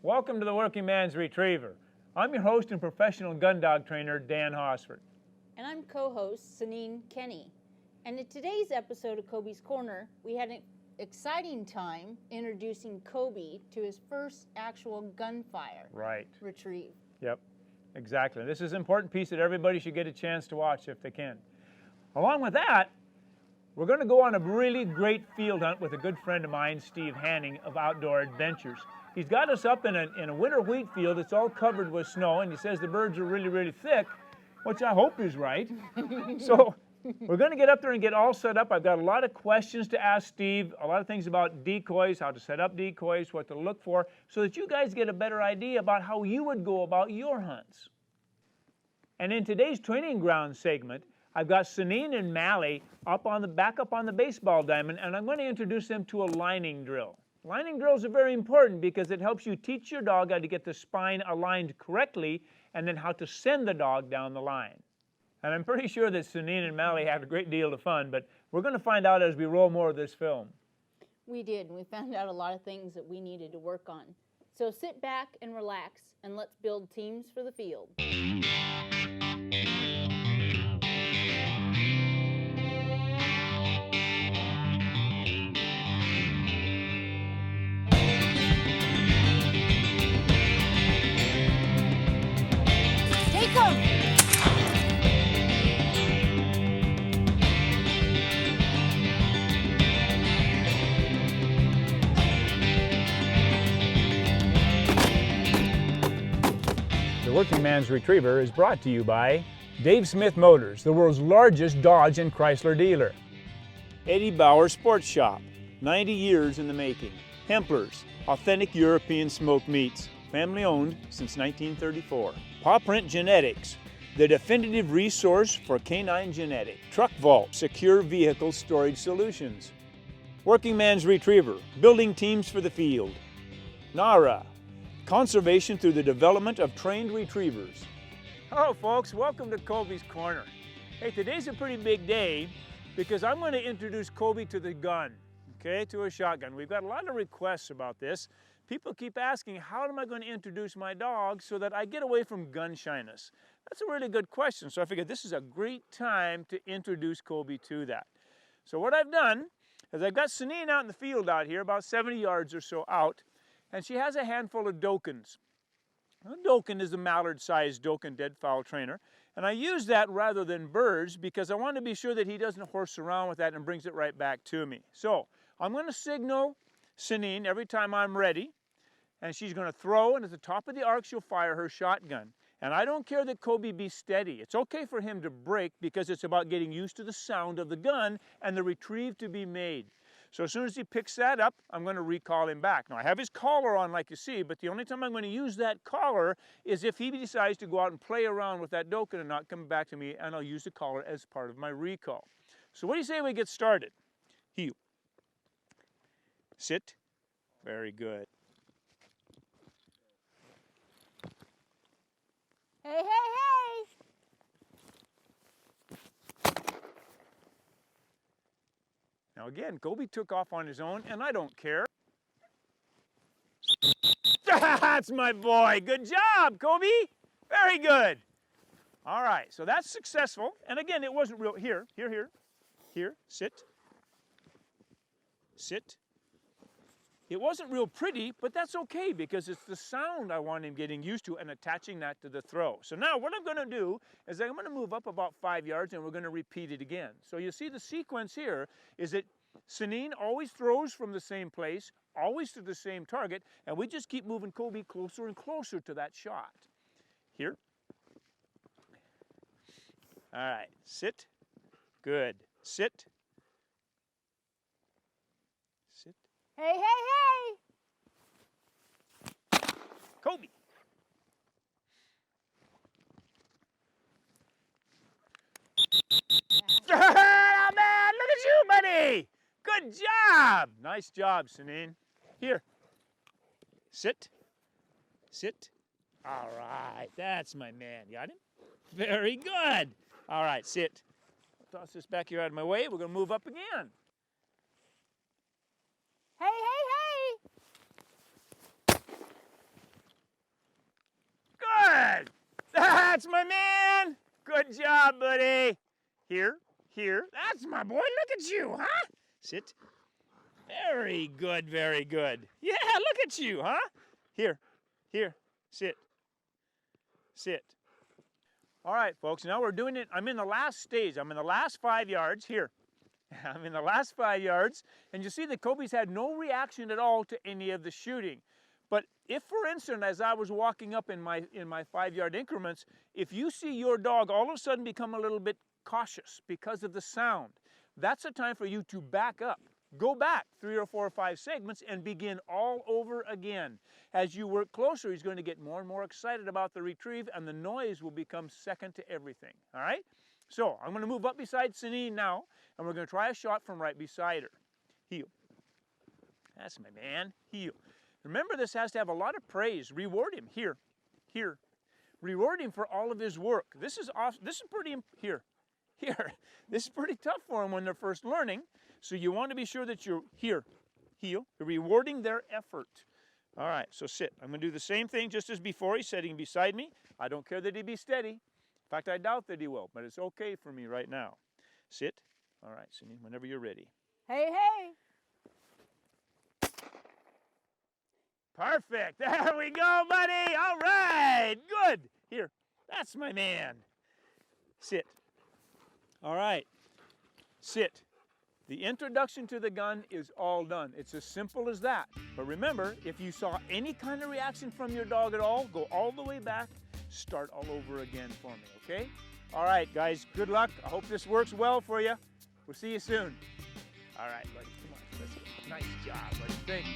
Welcome to the Working Man's Retriever. I'm your host and professional gun dog trainer, Dan Hosford. And I'm co-host Cynean Kenny. And in today's episode of Kobe's Corner, we had an exciting time introducing Kobe to his first actual gunfire retrieve. Yep, exactly. This is an important piece that everybody should get a chance to watch if they can. Along with that, we're going to go on a really great field hunt with a good friend of mine, Steve Hanning of Outdoor Adventures. He's got us up in a winter wheat field. It's all covered with snow, and he says the birds are really, really thick, which I hope is right. So we're going to get up there and get all set up. I've got a lot of questions to ask Steve, a lot of things about decoys, how to set up decoys, what to look for, so that you guys get a better idea about how you would go about your hunts. And in today's training ground segment, I've got Cynean and Mally back up on the baseball diamond, and I'm going to introduce them to a lining drill. Lining drills are very important because it helps you teach your dog how to get the spine aligned correctly and then how to send the dog down the line. And I'm pretty sure that Cynean and Mally had a great deal of fun, but we're going to find out as we roll more of this film. We did, and we found out a lot of things that we needed to work on. So sit back and relax, and let's build teams for the field. The Working Man's Retriever is brought to you by Dave Smith Motors, the world's largest Dodge and Chrysler dealer. Eddie Bauer Sports Shop, 90 years in the making. Hemplers, authentic European smoked meats, family owned since 1934. Paw Print Genetics, the definitive resource for canine genetic. Truck Vault, secure vehicle storage solutions. Working Man's Retriever, building teams for the field. NARA, conservation through the development of trained retrievers. Hello folks, welcome to Kobe's Corner. Hey, today's a pretty big day because I'm going to introduce Kobe to the gun, okay, to a shotgun. We've got a lot of requests about this. People keep asking, how am I going to introduce my dog so that I get away from gun shyness? That's a really good question, so I figured this is a great time to introduce Kobe to that. So what I've done is I've got Cynean out in the field out here, about 70 yards or so out, and she has a handful of Dokens. A Doken is a mallard-sized Doken deadfall trainer, and I use that rather than birds because I want to be sure that he doesn't horse around with that and brings it right back to me. So I'm going to signal Cynean every time I'm ready, and she's going to throw, and at the top of the arc she'll fire her shotgun. And I don't care that Kobe be steady. It's okay for him to break because it's about getting used to the sound of the gun and the retrieve to be made. So as soon as he picks that up, I'm going to recall him back. Now I have his collar on like you see, but the only time I'm going to use that collar is if he decides to go out and play around with that Doken and not come back to me, and I'll use the collar as part of my recall. So what do you say we get started? Heel. Sit. Very good. Hey, hey, hey! Now again, Kobe took off on his own, and I don't care. That's my boy. Good job, Kobe. Very good. All right, so that's successful. And again, it wasn't real. Here, sit. Sit. It wasn't real pretty, but that's okay because it's the sound I want him getting used to and attaching that to the throw. So now what I'm going to do is I'm going to move up about 5 yards and we're going to repeat it again. So you see the sequence here is that Cynean always throws from the same place, always to the same target, and we just keep moving Kobe closer and closer to that shot. Here. All right, sit. Good. Sit. Sit. Hey, hey, hey! Kobe. Oh, man, look at you, buddy. Good job. Nice job, Cynean. Here. Sit. Sit. All right, that's my man. Got him? Very good. All right, sit. Toss this back here out of my way. We're going to move up again. Hey, hey, hey! That's my man. Good job, buddy. Here. That's my boy. Look at you, huh? Sit. Very good, very good. Yeah, look at you, huh? Here. Sit. All right, folks, now we're doing it. I'm in the last stage. I'm in the last 5 yards. Here. I'm in the last 5 yards, and you see the Kobe's had no reaction at all to any of the shooting. But if, for instance, as I was walking up in my 5 yard increments, if you see your dog all of a sudden become a little bit cautious because of the sound, that's a time for you to back up. Go back 3 or 4 or 5 segments and begin all over again. As you work closer, he's going to get more and more excited about the retrieve, and the noise will become second to everything, all right? So I'm going to move up beside Cynean now, and we're going to try a shot from right beside her. Heel. That's my man. Heel. Remember, this has to have a lot of praise. Reward him. Here. Reward him for all of his work. This is pretty, here. This is pretty tough for them when they're first learning. So you want to be sure that you're here, heel, rewarding their effort. All right, so sit. I'm going to do the same thing just as before. He's sitting beside me. I don't care that he be steady. In fact, I doubt that he will, but it's okay for me right now. Sit. All right, Cynean, whenever you're ready. Hey. Perfect. There we go, buddy. All right, good. Here, that's my man. Sit. All right, sit. The introduction to the gun is all done. It's as simple as that. But remember, if you saw any kind of reaction from your dog at all, go all the way back, start all over again for me, okay? All right, guys, good luck. I hope this works well for you. We'll see you soon. All right, buddy, come on. Let's go. Nice job, buddy. Thank you.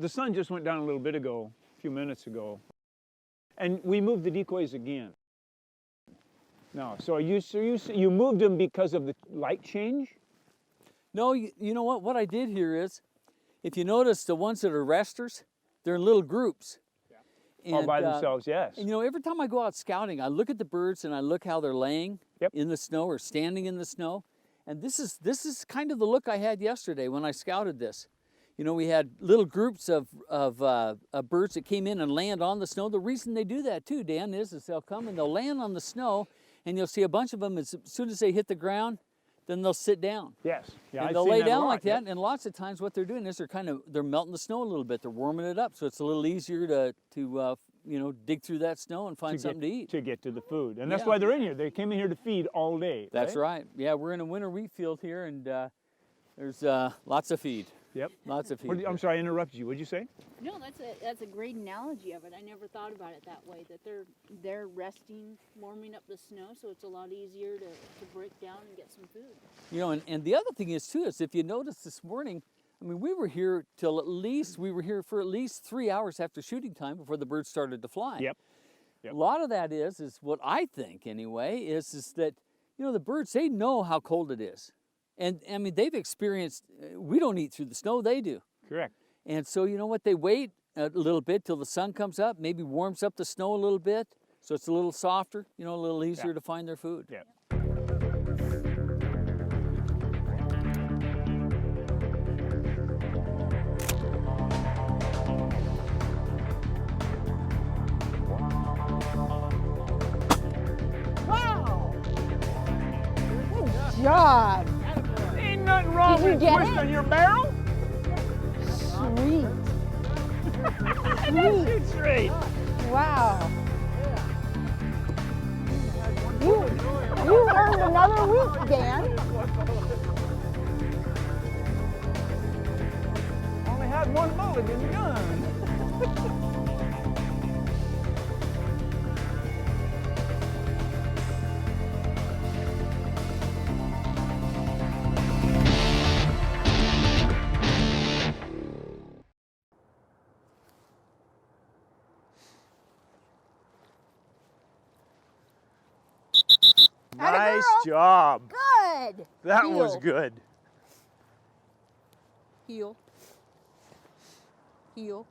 The sun just went down a little bit ago, a few minutes ago, and we moved the decoys again. No, so you moved them because of the light change? No, you know what? What I did here is, if you notice, the ones that are resters, they're in little groups. Yeah. All by themselves, yes. And you know, every time I go out scouting, I look at the birds and I look how they're laying in the snow or standing in the snow. And this is kind of the look I had yesterday when I scouted this. You know, we had little groups of birds that came in and land on the snow. The reason they do that too, Dan, is they'll come and they'll land on the snow, and you'll see a bunch of them as soon as they hit the ground, then they'll sit down. Yes. Yeah, and they'll lay down like that. And lots of times what they're doing is they're melting the snow a little bit. They're warming it up, so it's a little easier to you know, dig through that snow and find something to eat. To get to the food. And that's why they're in here. They came in here to feed all day. That's right. Yeah, we're in a winter wheat field here, and there's lots of feed. Yep. Lots of feed. I'm sorry, I interrupted you. What did you say? No, that's a great analogy of it. I never thought about it that way, that they're resting, warming up the snow, so it's a lot easier to break down and get some food. You know, and the other thing is too, is if you notice this morning, I mean, we were here till we were here for at least 3 hours after shooting time before the birds started to fly. Yep. A lot of that is what I think anyway, is that, you know, the birds, they know how cold it is. And I mean, they've experienced, we don't eat through the snow, they do. Correct. And so, you know what, they wait a little bit till the sun comes up, maybe warms up the snow a little bit, so it's a little softer, you know, a little easier to find their food. Yeah. Wow! Good job! Ain't nothing wrong Did you with get twisting it? your barrel. Sweet. That shoots straight. Wow. You earned another week, Dan. Only had one bullet in the gun. Atta Nice girl. job. Good. That was Heel. good. Heel. Heel.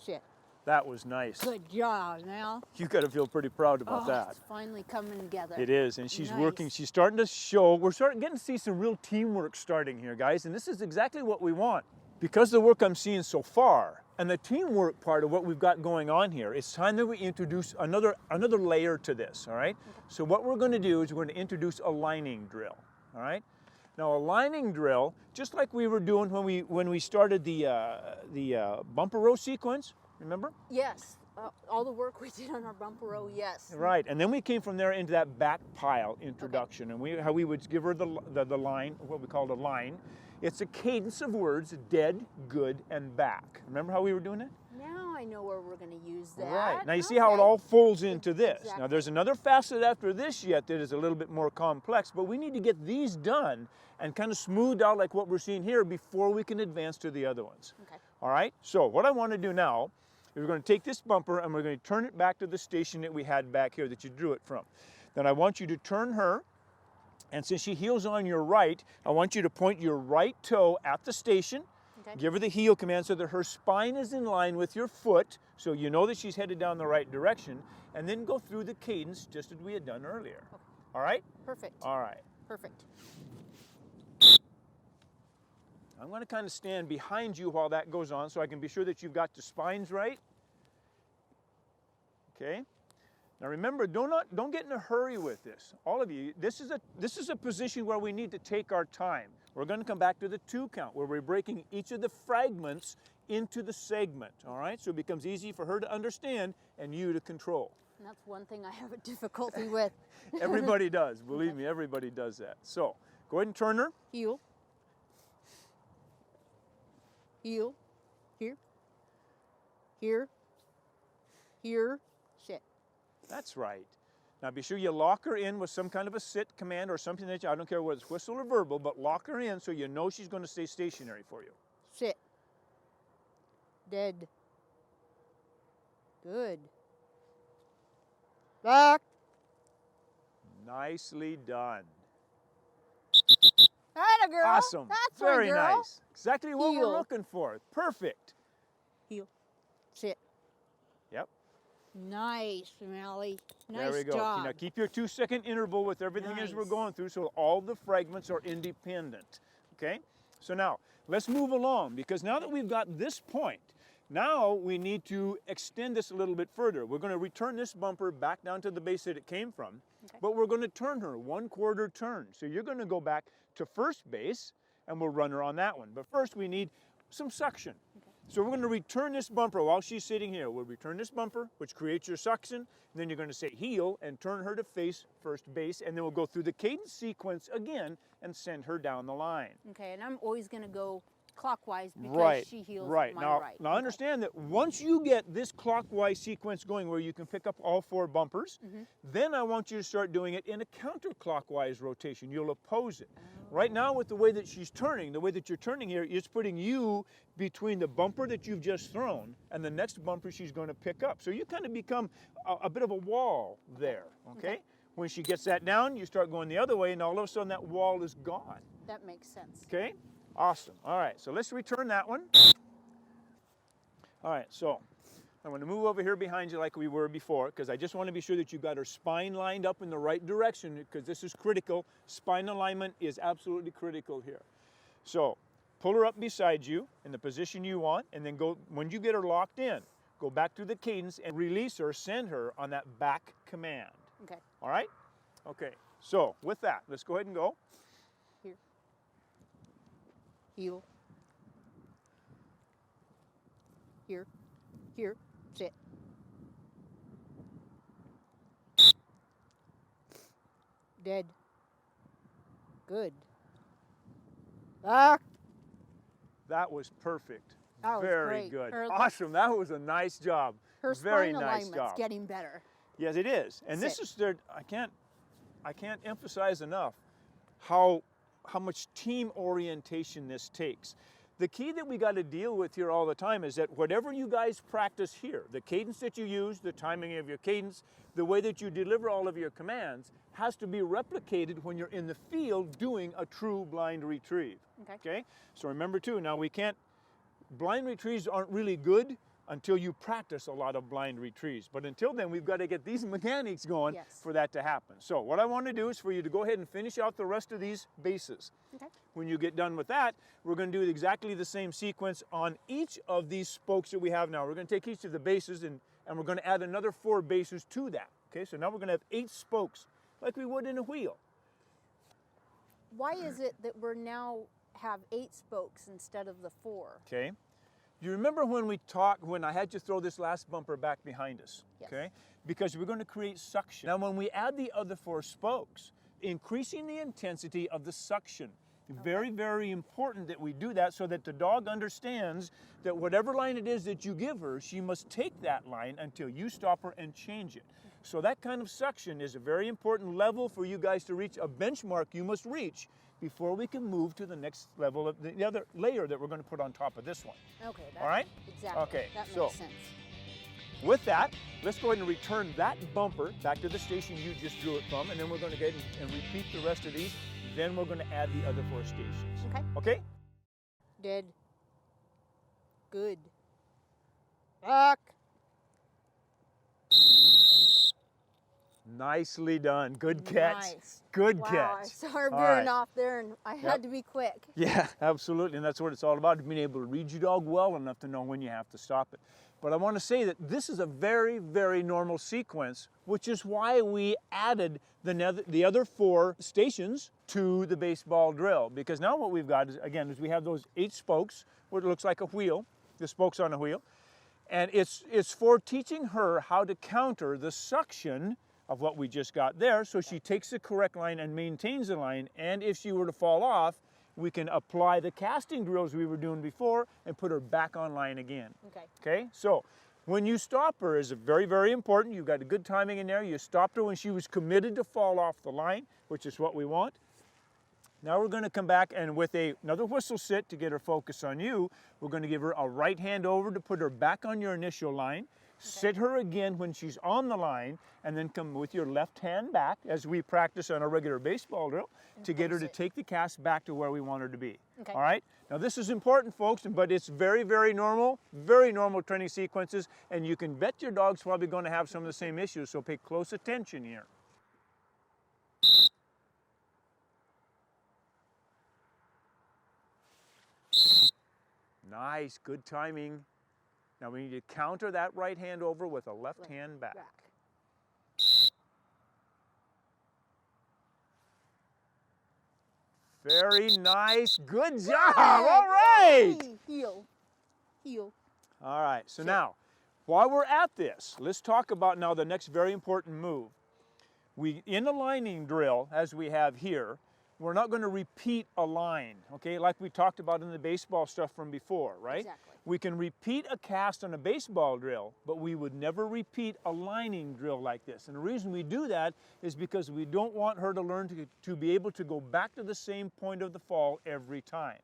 Shit. That was nice. Good job, Mel. You got to feel pretty proud about that. It's finally coming together. It is, and she's working. Nice. She's starting to show. We're getting to see some real teamwork starting here, guys, and this is exactly what we want. Because of the work I'm seeing so far, and the teamwork part of what we've got going on here, it's time that we introduce another layer to this, all right? Okay. So what we're going to do is we're going to introduce a lining drill, all right? Now a lining drill, just like we were doing when we started the bumper row sequence, remember? Yes. All the work we did on our bumper row, yes. Right, and then we came from there into that back pile introduction, and how we would give her the line, what we called a line. It's a cadence of words, dead, good, and back. Remember how we were doing it? Now I know where we're going to use that. Right, now you see how it all folds into this. Exactly. Now there's another facet after this yet that is a little bit more complex, but we need to get these done and kind of smoothed out like what we're seeing here before we can advance to the other ones. Okay. All right, so what I want to do now is we're going to take this bumper and we're going to turn it back to the station that we had back here that you drew it from. Then I want you to turn her, and since she heels on your right, I want you to point your right toe at the station. Okay. Give her the heel command so that her spine is in line with your foot, so you know that she's headed down the right direction, and then go through the cadence just as we had done earlier. Okay. All right? Perfect. All right. Perfect. I'm going to kind of stand behind you while that goes on so I can be sure that you've got the spines right. Okay? Now remember, don't get in a hurry with this. All of you, this is a position where we need to take our time. We're going to come back to the 2 count where we're breaking each of the fragments into the segment, all right? So it becomes easy for her to understand and you to control. And that's one thing I have a difficulty with. Everybody does, believe me, everybody does that. So go ahead and turn her. Heel. Heel. Here. Here. Here. Sit. That's right. Now be sure you lock her in with some kind of a sit command or something that I don't care whether it's whistle or verbal, but lock her in so you know she's going to stay stationary for you. Sit. Dead. Good. Back. Nicely done. Atta girl. Awesome. That's very my girl. nice. Exactly what Heel. we're looking for. Perfect. Heel. Sit. Yep. Nice, Mally. Nice there we go. job. Now keep your 2-second interval with everything as we're going through so all the fragments are independent. Okay? So now, let's move along because now that we've got this point, now we need to extend this a little bit further. We're going to return this bumper back down to the base that it came from, but we're going to turn her 1/4 turn. So you're going to go back to first base and we'll run her on that one. But first we need some suction. Okay. So we're going to return this bumper while she's sitting here. We'll return this bumper, which creates your suction, and then you're going to say heel and turn her to face first base, and then we'll go through the cadence sequence again and send her down the line. Okay, and I'm always going to go clockwise because right, she heels right. my Now, right. now understand that once you get this clockwise sequence going where you can pick up all 4 bumpers, then I want you to start doing it in a counterclockwise rotation. You'll oppose it. Right now with the way that she's turning, the way that you're turning here, it's putting you between the bumper that you've just thrown and the next bumper she's going to pick up. So you kind of become a bit of a wall there, okay? When she gets that down, you start going the other way and all of a sudden that wall is gone. That makes sense. Okay? Awesome. All right, so let's return that one. All right, so I'm going to move over here behind you like we were before because I just want to be sure that you've got her spine lined up in the right direction because this is critical. Spine alignment is absolutely critical here. So pull her up beside you in the position you want and then go, when you get her locked in, go back to the cadence and release her, send her on that back command. Okay. All right? Okay, so with that, let's go ahead and go. Here. Heel. Here. Here. Sit. Dead. Good. Ah! That was perfect. That was Very great. good. Her- Awesome. That was a nice job. Her Very spine nice alignment's job. getting better. Yes, it is. And this Sit. is their, I can't emphasize enough how much team orientation this takes. The key that we got to deal with here all the time is that whatever you guys practice here, the cadence that you use, the timing of your cadence, the way that you deliver all of your commands has to be replicated when you're in the field doing a true blind retrieve. Okay? So remember too, now blind retrieves aren't really good until you practice a lot of blind retrieves. But until then, we've got to get these mechanics going for that to happen. So what I want to do is for you to go ahead and finish out the rest of these bases. Okay. When you get done with that, we're going to do exactly the same sequence on each of these spokes that we have now. We're going to take each of the bases and we're going to add another 4 bases to that. Okay, so now we're going to have 8 spokes like we would in a wheel. Why is it that we're now have 8 spokes instead of the 4? Okay. You remember when we talked, when I had you throw this last bumper back behind us? Yes. Okay? Because we're going to create suction. Now when we add the other 4 spokes, increasing the intensity of the suction. Very, very important that we do that so that the dog understands that whatever line it is that you give her, she must take that line until you stop her and change it. So that kind of suction is a very important level for you guys to reach, a benchmark you must reach before we can move to the next level of the other layer that we're going to put on top of this one. Okay. All right? Exactly. Okay, That so makes sense. with that, let's go ahead and return that bumper back to the station you just drew it from, and then we're going to go ahead and repeat the rest of these. Then we're going to add the other 4 stations. Okay. Okay? Dead. Good. Back. Nicely done. Good catch. Nice. Good Wow, I catch. saw her All veering right. off there and I had to be quick. Yeah, absolutely. And that's what it's all about, being able to read your dog well enough to know when you have to stop it. But I want to say that this is a very, very normal sequence, which is why we added the other 4 stations to the baseball drill. Because now what we've got is, again, is we have those 8 spokes, what looks like a wheel, the spokes on a wheel. And it's for teaching her how to counter the suction of what we just got there, so she takes the correct line and maintains the line, and if she were to fall off, we can apply the casting drills we were doing before and put her back on line again. Okay, so when you stop her is very, very important. You've got a good timing in there. You stopped her when she was committed to fall off the line, which is what we want. Now we're going to come back and with another whistle sit to get her focus on you, we're going to give her a right hand over to put her back on your initial line. Sit her again when she's on the line, and then come with your left hand back as we practice on a regular baseball drill to get her to take the cast back to where we want her to be. Okay. All right? Now this is important, folks, but it's very, very normal training sequences, and you can bet your dog's probably going to have some of the same issues, so pay close attention here. Nice, good timing. Now we need to counter that right hand over with a left hand back. Very nice, good job, all right. Heel. Heel. All right, so now, while we're at this, let's talk about now the next very important move. In the lining drill, as we have here, we're not going to repeat a line, okay, like we talked about in the baseball stuff from before, right? Exactly. We can repeat a cast on a baseball drill, but we would never repeat a lining drill like this. And the reason we do that is because we don't want her to learn to be able to go back to the same point of the fall every time.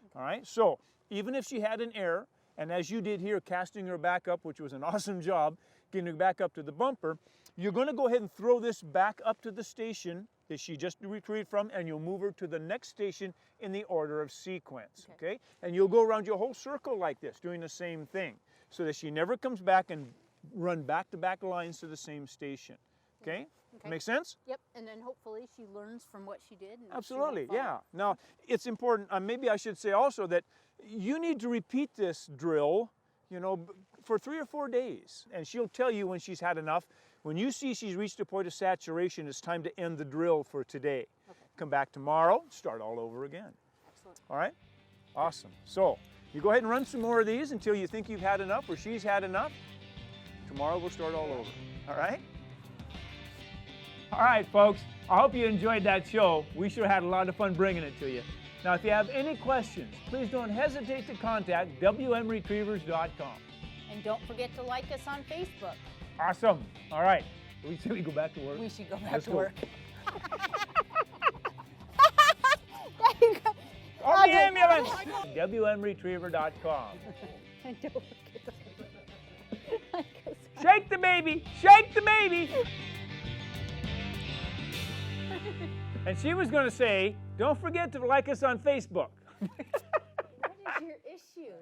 Okay. All right, so even if she had an error, and as you did here, casting her back up, which was an awesome job, getting her back up to the bumper, you're going to go ahead and throw this back up to the station that she just retrieved from, and you'll move her to the next station in the order of sequence, okay? And you'll go around your whole circle like this, doing the same thing, so that she never comes back and run back-to-back lines to the same station, okay? Make sense? Yep, and then hopefully she learns from what she did. And absolutely, yeah. Now, it's important, maybe I should say also that you need to repeat this drill, you know, for 3 or 4 days, and she'll tell you when she's had enough. When you see she's reached a point of saturation, it's time to end the drill for today. Okay. Come back tomorrow, start all over again. Excellent. All right? Awesome. So, you go ahead and run some more of these until you think you've had enough or she's had enough. Tomorrow we'll start all over. All right? All right, folks. I hope you enjoyed that show. We sure had a lot of fun bringing it to you. Now, if you have any questions, please don't hesitate to contact WMRetrievers.com. And don't forget to like us on Facebook. Awesome. All right. We should go back to work? We should go back Let's to go. work. On the ambulance! WMRetriever.com. And don't forget to like us. Shake the baby! Shake the baby! And she was going to say, don't forget to like us on Facebook. What is your issue?